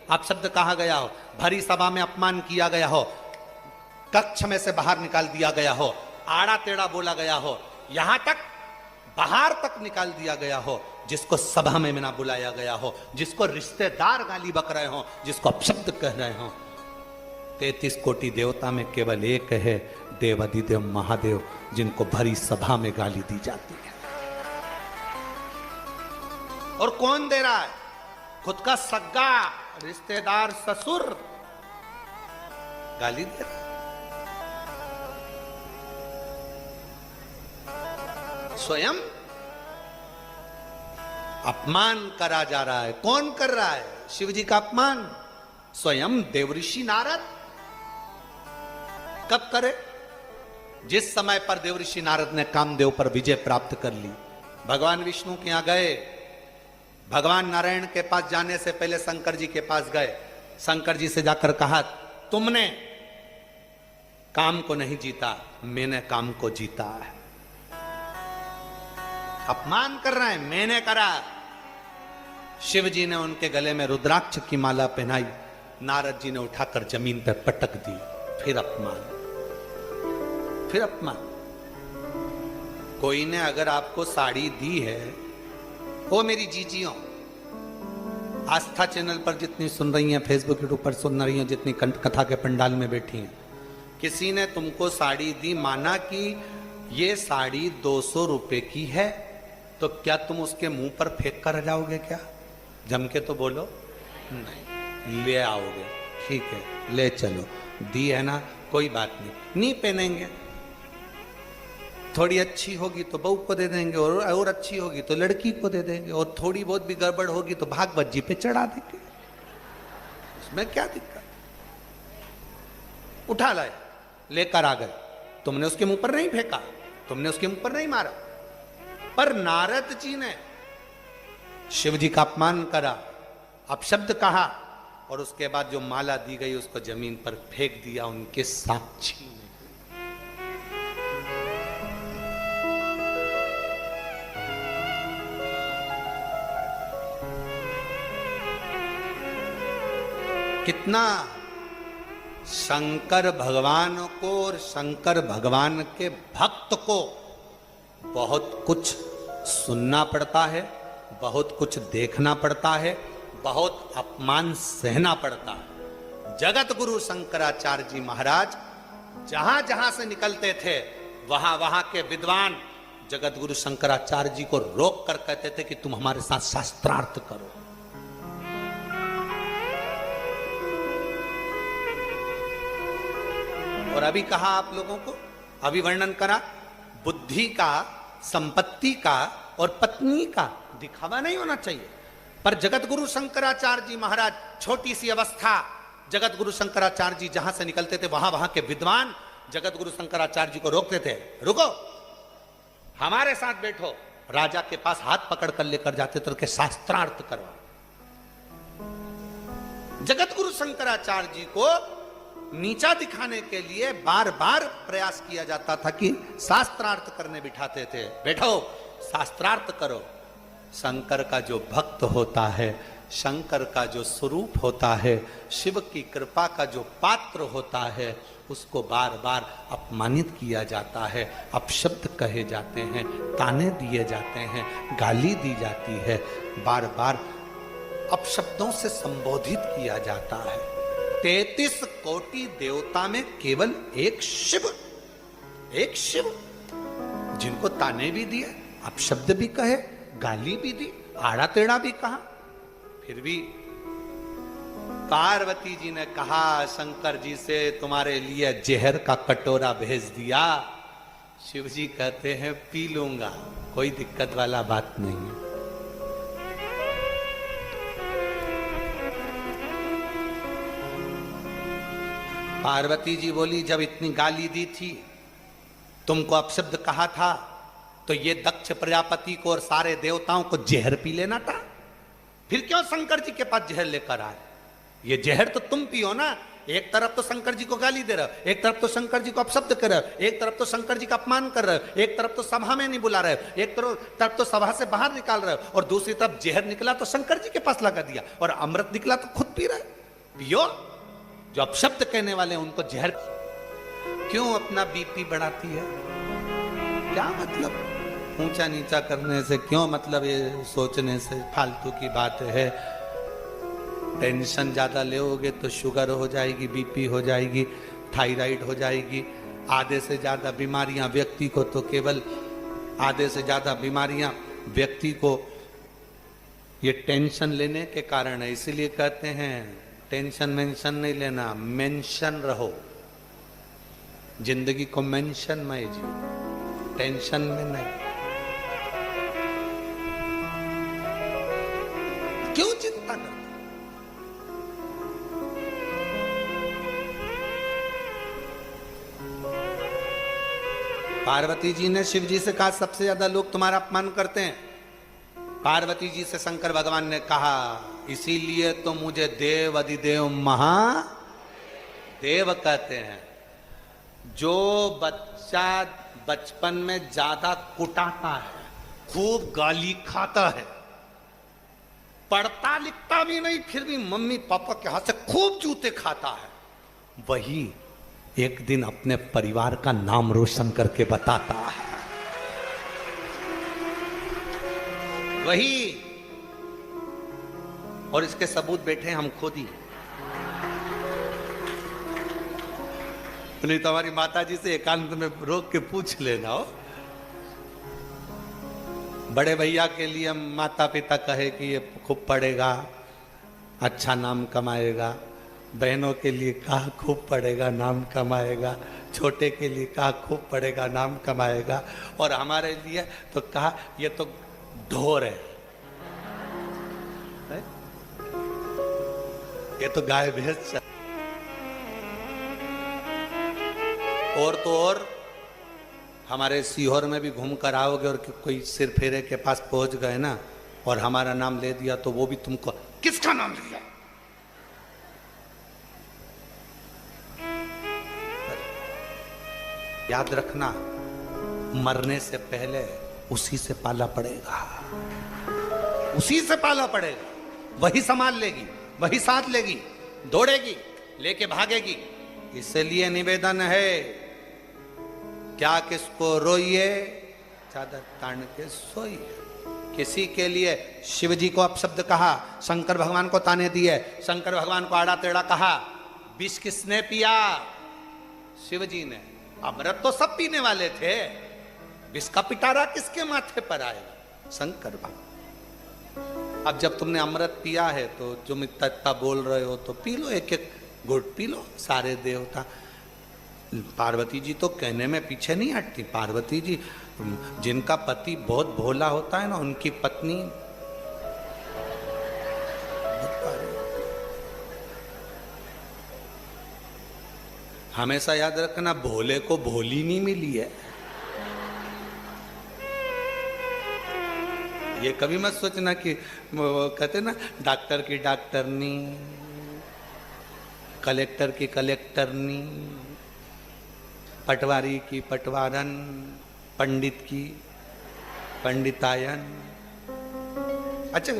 अपशब्द कहा गया हो, भरी सभा में अपमान किया गया हो, कक्ष में से बाहर निकाल दिया गया हो, आड़ा टेढ़ा बोला गया हो, यहां तक बाहर तक निकाल दिया गया हो, जिसको सभा में ना बुलाया गया हो, जिसको रिश्तेदार गाली बक रहे हो, जिसको अपशब्द कह रहे हो, 33 कोटि देवता में केवल एक है देवाधिदेव महादेव, जिनको भरी सभा में गाली दी जाती है। और कौन दे रहा है? खुद का सगा रिश्तेदार ससुर गाली दे रहा है। स्वयं अपमान करा जा रहा है। कौन कर रहा है शिव जी का अपमान? स्वयं देवऋषि नारद। कब करे? जिस समय पर देवऋषि नारद ने कामदेव पर विजय प्राप्त कर ली, भगवान विष्णु के यहां गए, भगवान नारायण के पास जाने से पहले शंकर जी के पास गए, शंकर जी से जाकर कहा, तुमने काम को नहीं जीता, मैंने काम को जीता है। अपमान कर रहे हैं, मैंने करा। शिव जी ने उनके गले में रुद्राक्ष की माला पहनाई, नारद जी ने उठाकर जमीन पर पटक दी। फिर अपमान, फिर अपमान। कोई ने अगर आपको साड़ी दी है, वो मेरी जीजियों, आस्था चैनल पर जितनी सुन रही हैं, फेसबुक यूट्यूब पर सुन रही हैं, जितनी कंठ कथा के पंडाल में बैठी हैं, किसी ने तुमको साड़ी दी, माना कि ये साड़ी 200 रुपए की है, तो क्या तुम उसके मुंह पर फेंक कर जाओगे? क्या जम के तो बोलो नहीं, ले आओगे, ठीक है ले चलो, दी है ना, कोई बात नहीं पहनेंगे, थोड़ी अच्छी होगी तो बहू को दे देंगे, और अच्छी होगी तो लड़की को दे देंगे, और थोड़ी बहुत भी गड़बड़ होगी तो भागवत जी पे चढ़ा देंगे, उसमें क्या दिक्कत? उठा लाए, लेकर आ गए, तुमने उसके मुंह पर नहीं फेंका, तुमने उसके मुंह पर नहीं मारा, पर नारद जी ने शिव जी का अपमान करा, अपशब्द कहा, और उसके बाद जो माला दी गई उसको जमीन पर फेंक दिया उनके साक्षी में। कितना शंकर भगवान को और शंकर भगवान के भक्त को बहुत कुछ सुनना पड़ता है, बहुत कुछ देखना पड़ता है, बहुत अपमान सहना पड़ता है। जगत गुरु शंकराचार्य जी महाराज जहां जहां से निकलते थे, वहां वहां के विद्वान जगत गुरु शंकराचार्य जी को रोक कर कहते थे कि तुम हमारे साथ शास्त्रार्थ करो। और अभी कहा आप लोगों को, अभी वर्णन करा बुद्धि का, संपत्ति का और पत्नी का दिखावा नहीं होना चाहिए। पर जगत गुरु शंकराचार्य जी महाराज, छोटी सी अवस्था, जगत गुरु शंकराचार्य जी जहां से निकलते थे वहां वहां के विद्वान जगत गुरु शंकराचार्य जी को रोकते थे, रुको हमारे साथ बैठो, राजा के पास हाथ पकड़ कर लेकर जाते थे कि शास्त्रार्थ करो। जगत गुरु शंकराचार्य जी को नीचा दिखाने के लिए बार बार प्रयास किया जाता था कि शास्त्रार्थ करने बिठाते थे, बैठो शास्त्रार्थ करो। शंकर का जो भक्त होता है, शंकर का जो स्वरूप होता है, शिव की कृपा का जो पात्र होता है, उसको बार बार अपमानित किया जाता है, अपशब्द कहे जाते हैं, ताने दिए जाते हैं, गाली दी जाती है, बार बार अपशब्दों से संबोधित किया जाता है। 33 कोटि देवता में केवल एक शिव जिनको ताने भी दिए, अपशब्द भी कहे, गाली भी दी, आड़ा टेढ़ा भी कहा, फिर भी पार्वती जी ने कहा शंकर जी से, तुम्हारे लिए जहर का कटोरा भेज दिया। शिव जी कहते हैं पी लूंगा, कोई दिक्कत वाला बात नहीं है। पार्वती जी बोली, जब इतनी गाली दी थी, तुमको अपशब्द कहा था, तो ये दक्ष प्रजापति को और सारे देवताओं को जहर पी लेना था, फिर क्यों शंकर जी के पास जहर लेकर आए? ये जहर तो तुम पियो ना। एक तरफ तो शंकर जी को गाली दे रहे हो, एक तरफ तो शंकर जी को अपशब्द कर रहे हो, एक तरफ तो शंकर जी का अपमान कर रहे हो, एक तरफ तो सभा में नहीं बुला रहे हो, एक तरफ तो सभा से बाहर निकाल रहे हो, और दूसरी तरफ जहर निकला तो शंकर जी के पास लगा दिया, और अमृत निकला तो खुद पी रहे हो। पियो। जो अपशब्द कहने वाले हैं उनको जहर। क्यों अपना बीपी बढ़ाती है? क्या मतलब? ऊंचा नीचा करने से क्यों मतलब? ये सोचने से फालतू की बात है। टेंशन ज्यादा लोगे तो शुगर हो जाएगी, बीपी हो जाएगी, थायराइड हो जाएगी। आधे से ज्यादा बीमारियां व्यक्ति को तो केवल आधे से ज्यादा बीमारियां व्यक्ति को ये टेंशन लेने के कारण है। इसीलिए कहते हैं टेंशन मेंशन नहीं लेना, मेंशन रहो। जिंदगी को मेंशन मय जियो, टेंशन में नहीं। क्यों चिंता करते? पार्वती जी ने शिव जी से कहा सबसे ज्यादा लोग तुम्हारा अपमान करते हैं। पार्वती जी से शंकर भगवान ने कहा इसीलिए तो मुझे देव अधिदेव महादेव कहते हैं। जो बच्चा बचपन में ज्यादा कुटाता है, खूब गाली खाता है, पढ़ता लिखता भी नहीं, फिर भी मम्मी पापा के हाथ से खूब जूते खाता है, वही एक दिन अपने परिवार का नाम रोशन करके बताता है। वही, और इसके सबूत बैठे हम खुद ही। नहीं तो हमारी माता जी से एकांत में रोक के पूछ लेना हो। बड़े भैया के लिए माता पिता कहे कि ये खूब पढ़ेगा, अच्छा नाम कमाएगा। बहनों के लिए कहा खूब पढ़ेगा, नाम कमाएगा। छोटे के लिए कहा खूब पढ़ेगा, नाम कमाएगा। और हमारे लिए तो कहा ये तो ढोर है, ये तो गाय भैंस। और तो और हमारे सीहोर में भी घूम कर आओगे और कोई सिर फेरे के पास पहुंच गए ना और हमारा नाम ले दिया तो वो भी तुमको किसका नाम लिया? याद रखना, मरने से पहले उसी से पाला पड़ेगा, उसी से पाला पड़ेगा। वही संभाल लेगी, वही साथ लेगी, दौड़ेगी, लेके भागेगी। इसलिए निवेदन है, क्या किसको रोइए, चादर तान के सोइए। किसी के लिए शिव जी को अपशब्द कहा, शंकर भगवान को ताने दिए, शंकर भगवान को आड़ा टेढ़ा कहा। विष किसने पिया? शिव जी ने। अमृत तो सब पीने वाले थे, विष का पिटारा किसके माथे पर आएगा? शंकर भगवान। अब जब तुमने अमृत पिया है तो जो इतना बोल रहे हो तो पी लो, एक एक घुट पी लो। सारे देवता, पार्वती जी तो कहने में पीछे नहीं हटती। पार्वती जी, जिनका पति बहुत भोला होता है ना, उनकी पत्नी हमेशा याद रखना, भोले को भोली नहीं मिली है। ये कभी मत सोचना कि कहते ना डॉक्टर की डॉक्टरनी, कलेक्टर की कलेक्टरनी, पटवारी की पटवारन, पंडित की पंडितायन। अच्छा,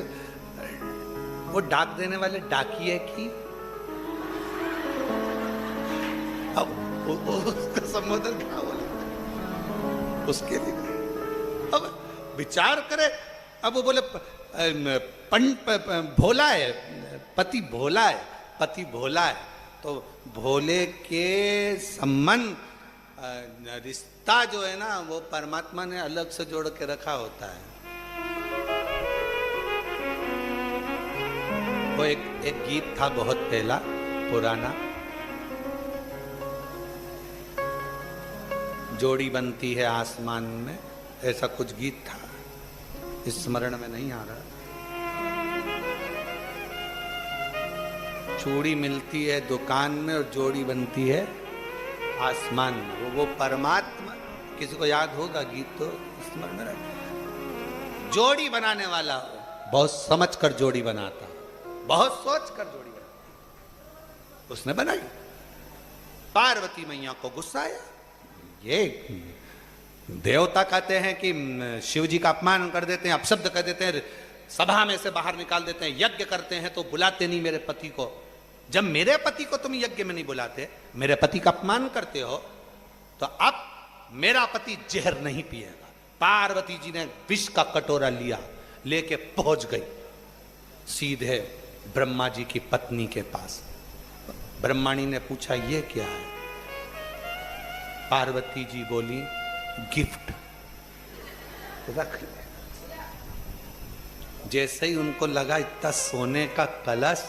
वो डाक देने वाले डाकिए की, अब उसका संबोधन क्या बोले उसके लिए? अब विचार करे। अब वो बोले भोला है, पति भोला है, पति भोला है, तो भोले के संबंध रिश्ता जो है ना वो परमात्मा ने अलग से जोड़ के रखा होता है। वो एक गीत था बहुत पहला पुराना, जोड़ी बनती है आसमान में, ऐसा कुछ गीत था, इस स्मरण में नहीं आ रहा। चूड़ी मिलती है दुकान में और जोड़ी बनती है आसमान में। वो परमात्मा, किसी को याद होगा गीत तो स्मरण में रहे। जोड़ी बनाने वाला बहुत समझ कर जोड़ी बनाता, बहुत सोच कर जोड़ी बनाता, उसने बनाई। पार्वती मैया को गुस्सा आया। ये देवता कहते हैं कि शिव जी का अपमान कर देते हैं, अपशब्द कर देते हैं, सभा में से बाहर निकाल देते हैं, यज्ञ करते हैं तो बुलाते नहीं मेरे पति को। जब मेरे पति को तुम यज्ञ में नहीं बुलाते, मेरे पति का अपमान करते हो, तो अब मेरा पति जहर नहीं पिएगा। पार्वती जी ने विष का कटोरा लिया, लेके पहुंच गई सीधे ब्रह्मा जी की पत्नी के पास। ब्रह्माणी ने पूछा ये क्या है? पार्वती जी बोली गिफ्ट, रख ले। जैसे ही उनको लगा इतना सोने का कलश,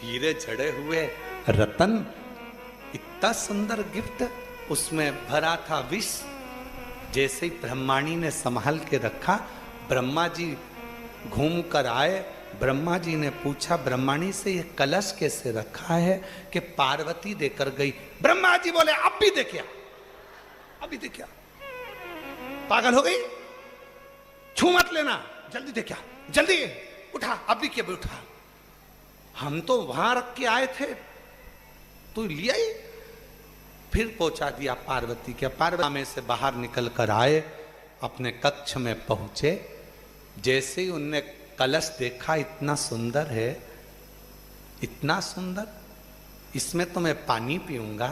हीरे जड़े हुए रतन, इतना सुंदर गिफ्ट, उसमें भरा था विष। जैसे ही ब्रह्माणी ने संभाल के रखा, ब्रह्मा जी घूम कर आए। ब्रह्मा जी ने पूछा ब्रह्माणी से ये कलश कैसे रखा है? कि पार्वती देकर गई। ब्रह्मा जी बोले अब भी देखिया, अभी देखिया, पागल हो गई, छू मत लेना, जल्दी देखिया, जल्दी उठा, अभी क्या उठा, हम तो वहां रख के आए थे, तू लिया ही। फिर पहुंचा दिया पार्वती के। पार्वती में से बाहर निकल कर आए, अपने कक्ष में पहुंचे। जैसे ही उनने कलश देखा, इतना सुंदर है, इतना सुंदर, इसमें तो मैं पानी पीऊंगा।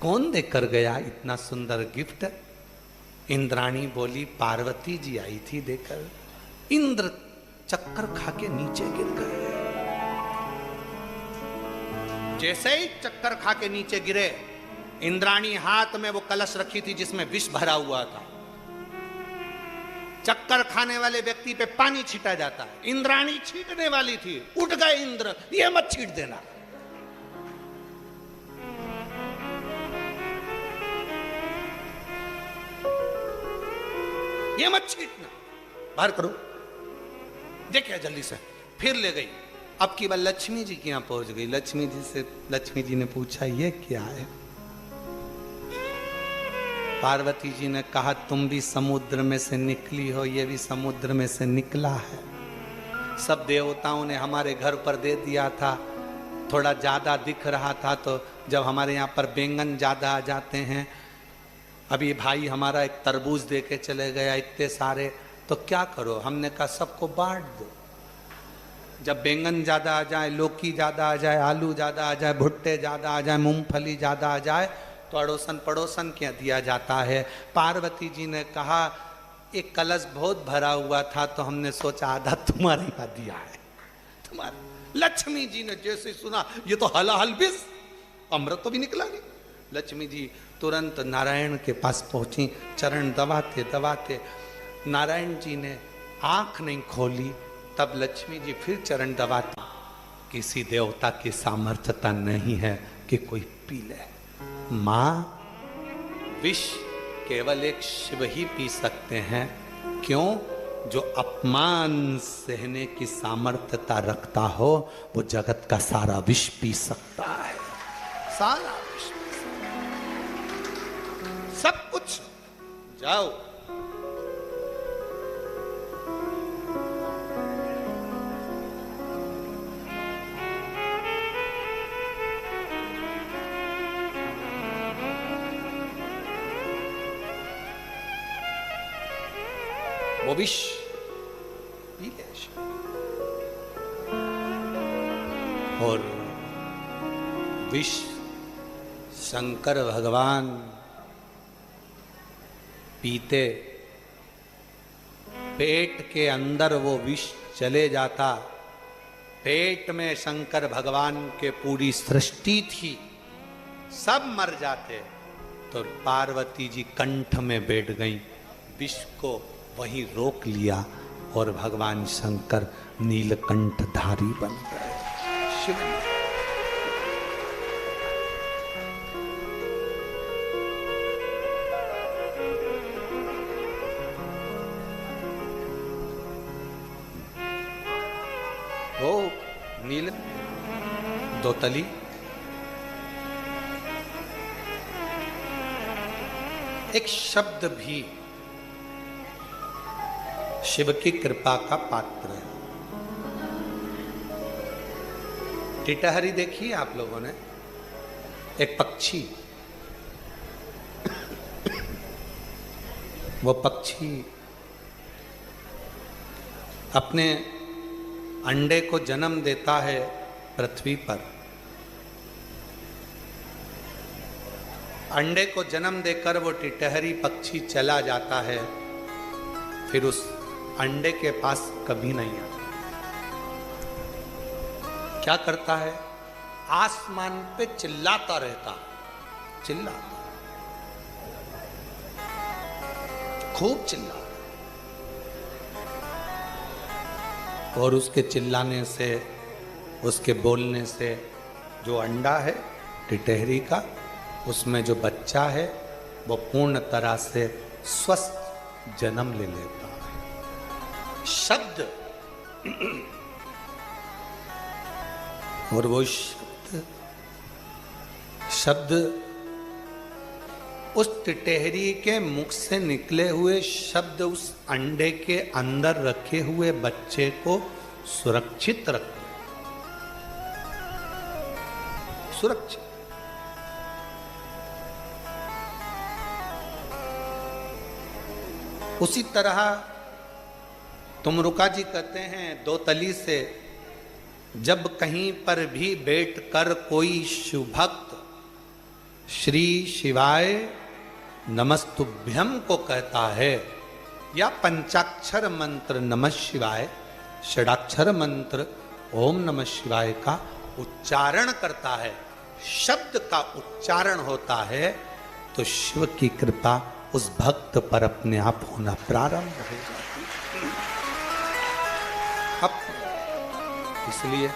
कौन देकर गया इतना सुंदर गिफ्ट? इंद्राणी बोली पार्वती जी आई थी देकर। इंद्र चक्कर खा के नीचे गिर गए। जैसे ही चक्कर खा के नीचे गिरे, इंद्राणी हाथ में वो कलश रखी थी जिसमें विष भरा हुआ था। चक्कर खाने वाले व्यक्ति पे पानी छीटा जाता है, इंद्राणी छीटने वाली थी, उठ गए इंद्र, ये मत छीट देना। ये मत छीटना, बाहर करो। देखिए जल्दी से, फिर ले गई। अब की बार लक्ष्मी जी के यहां पहुंच गई। लक्ष्मी जी ने पूछा ये क्या है? पार्वती जी ने कहा तुम भी समुद्र में से निकली हो, ये भी समुद्र में से निकला है। सब देवताओं ने हमारे घर पर दे दिया था, थोड़ा ज्यादा दिख रहा था, तो जब हमारे यहाँ पर बैंगन ज्यादा आ जाते हैं, अभी भाई हमारा एक तरबूज दे के चले गया इतने सारे, तो क्या करो? हमने कहा सबको बांट दो। जब बैंगन ज्यादा आ जाए, लौकी ज्यादा आ जाए, आलू ज्यादा आ जाए, भुट्टे ज्यादा आ जाए, मूंगफली ज्यादा आ जाए, तो अड़ोसन पड़ोसन क्या दिया जाता है। पार्वती जी ने कहा एक कलश बहुत भरा हुआ था, तो हमने सोचा आधा तुम्हारे यहाँ दिया है, तुम्हारे। लक्ष्मी जी ने जैसे सुना ये तो हलाहल विष, अमृत तो भी निकला नहीं। लक्ष्मी जी तुरंत नारायण के पास पहुंची, चरण दबाते दबाते। नारायण जी ने आंख नहीं खोली, तब लक्ष्मी जी फिर चरण दबाती। किसी देवता की सामर्थ्यता नहीं है कि कोई पी ले। मां, विष केवल एक शिव ही पी सकते हैं। क्यों? जो अपमान सहने की सामर्थ्यता रखता हो, वो जगत का सारा विष पी सकता है, सारा विष पी सकता है, सब कुछ। जाओ वो विष पी ले। और विष शंकर भगवान पीते, पेट के अंदर वो विष चले जाता। पेट में शंकर भगवान के पूरी सृष्टि थी, सब मर जाते, तो पार्वती जी कंठ में बैठ गई, विष को वहीं रोक लिया, और भगवान शंकर नीलकंठधारी बन गए। शिव वो नील दोतली, एक शब्द भी शिव की कृपा का पात्र है। टिटहरी देखी आप लोगों ने? एक पक्षी, वो पक्षी अपने अंडे को जन्म देता है पृथ्वी पर, अंडे को जन्म देकर वो टिटहरी पक्षी चला जाता है, फिर उस अंडे के पास कभी नहीं आता। क्या करता है? आसमान पे चिल्लाता रहता, चिल्लाता, खूब चिल्लाता, और उसके चिल्लाने से, उसके बोलने से जो अंडा है टिटहरी का, उसमें जो बच्चा है वो पूर्ण तरह से स्वस्थ जन्म ले लेता है। शब्द, और वो शब्द उस टिटहरी के मुख से निकले हुए शब्द उस अंडे के अंदर रखे हुए बच्चे को सुरक्षित रखते, सुरक्षित। उसी तरह तुमरुका जी कहते हैं, दो तली से जब कहीं पर भी बैठ कर कोई शुभक्त श्री शिवाय नमस्तुभ्यम को कहता है, या पंचाक्षर मंत्र नमः शिवाय, षडाक्षर मंत्र ओम नमः शिवाय का उच्चारण करता है, शब्द का उच्चारण होता है, तो शिव की कृपा उस भक्त पर अपने आप होना प्रारंभ हो जाती है। अब इसलिए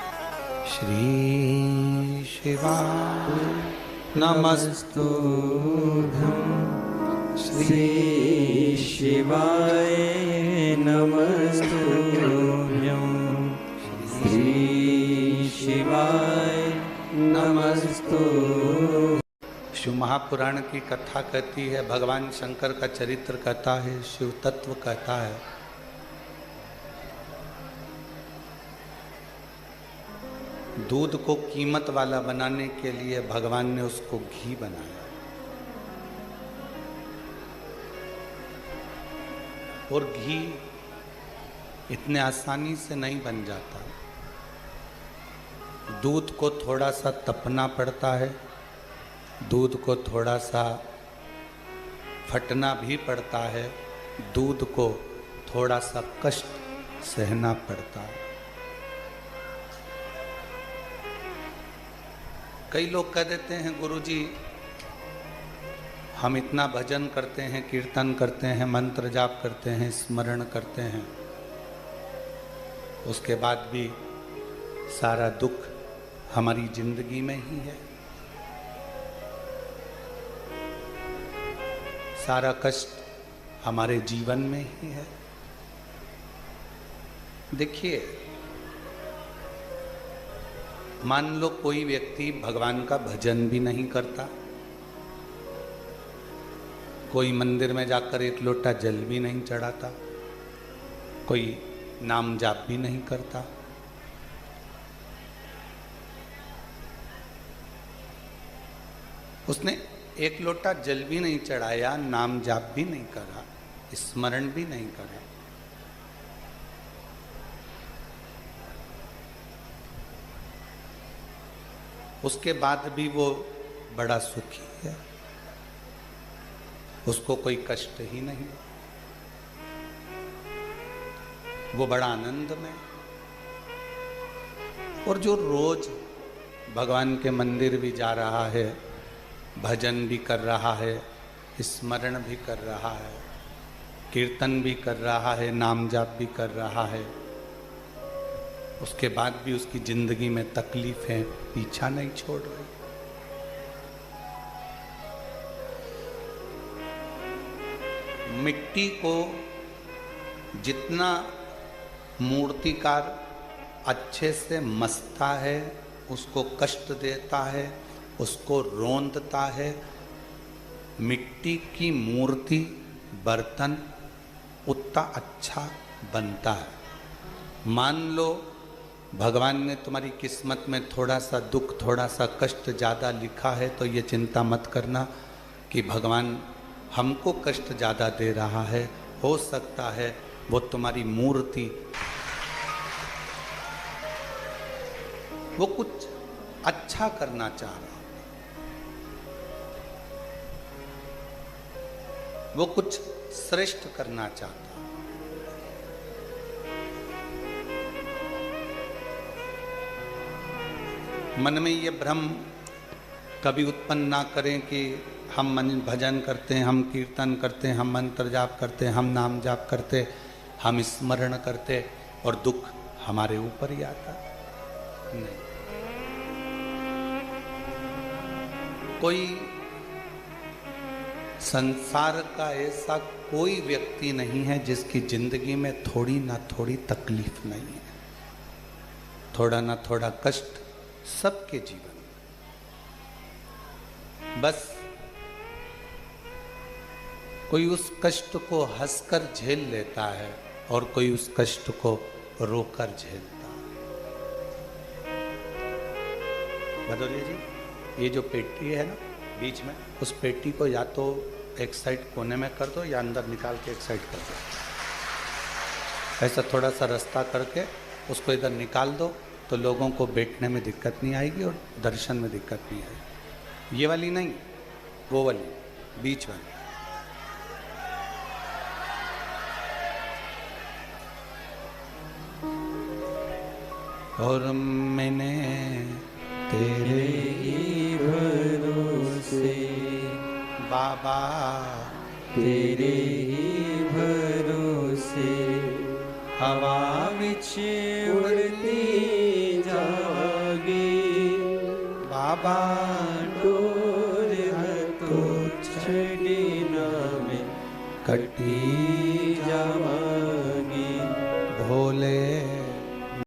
श्री शिवाय नमस्तुभ्यं, श्री शिवाय नमस्तुभ्यं, श्री शिवाय नमस्तुभ्यं। शिव महापुराण की कथा कहती है, भगवान शंकर का चरित्र कहता है, शिव तत्व कहता है। दूध को कीमत वाला बनाने के लिए भगवान ने उसको घी बनाया, और घी इतने आसानी से नहीं बन जाता। दूध को थोड़ा सा तपना पड़ता है, दूध को थोड़ा सा फटना भी पड़ता है, दूध को थोड़ा सा कष्ट सहना पड़ता है। कई लोग कह देते हैं, गुरुजी हम इतना भजन करते हैं, कीर्तन करते हैं, मंत्र जाप करते हैं, स्मरण करते हैं, उसके बाद भी सारा दुख हमारी जिंदगी में ही है, सारा कष्ट हमारे जीवन में ही है। देखिए, मान लो कोई व्यक्ति भगवान का भजन भी नहीं करता, कोई मंदिर में जाकर एक लोटा जल भी नहीं चढ़ाता, कोई नाम जाप भी नहीं करता, उसने एक लोटा जल भी नहीं चढ़ाया, नाम जाप भी नहीं करा, स्मरण भी नहीं करा, उसके बाद भी वो बड़ा सुखी है, उसको कोई कष्ट ही नहीं, वो बड़ा आनंद में। और जो रोज भगवान के मंदिर भी जा रहा है, भजन भी कर रहा है, स्मरण भी कर रहा है, कीर्तन भी कर रहा है, नाम जाप भी कर रहा है, उसके बाद भी उसकी जिंदगी में तकलीफें पीछा नहीं छोड़ रही। मिट्टी को जितना मूर्तिकार अच्छे से मसता है, उसको कष्ट देता है, उसको रोंदता है, मिट्टी की मूर्ति बर्तन उतना अच्छा बनता है। मान लो भगवान ने तुम्हारी किस्मत में थोड़ा सा दुख, थोड़ा सा कष्ट ज़्यादा लिखा है, तो ये चिंता मत करना कि भगवान हमको कष्ट ज़्यादा दे रहा है। हो सकता है वो तुम्हारी मूर्ति वो कुछ अच्छा करना चाह रहा, वो कुछ श्रेष्ठ करना चाहता। मन में ये भ्रम कभी उत्पन्न ना करें कि हम मन भजन करते हैं, हम कीर्तन करते हैं, हम मंत्र जाप करते हैं, हम नाम जाप करते, हम स्मरण करते और दुख हमारे ऊपर ही आता। नहीं, कोई संसार का ऐसा कोई व्यक्ति नहीं है जिसकी जिंदगी में थोड़ी ना थोड़ी तकलीफ नहीं है, थोड़ा ना थोड़ा कष्ट सबके जीवन में। बस कोई उस कष्ट को हंसकर झेल लेता है और कोई उस कष्ट को रोकर झेलता है। भदौरिया जी, ये जो पेटी है ना बीच में, उस पेटी को या तो एक साइड कोने में कर दो या अंदर निकाल के एक साइड कर दो। ऐसा थोड़ा सा रास्ता करके उसको इधर निकाल दो तो लोगों को बैठने में दिक्कत नहीं आएगी और दर्शन में दिक्कत नहीं आएगी। ये वाली नहीं, वो वाली बीच वाली। और मैंने तेरे ही भरोसे बाबा, तेरे ही भरोसे हवा विच उड़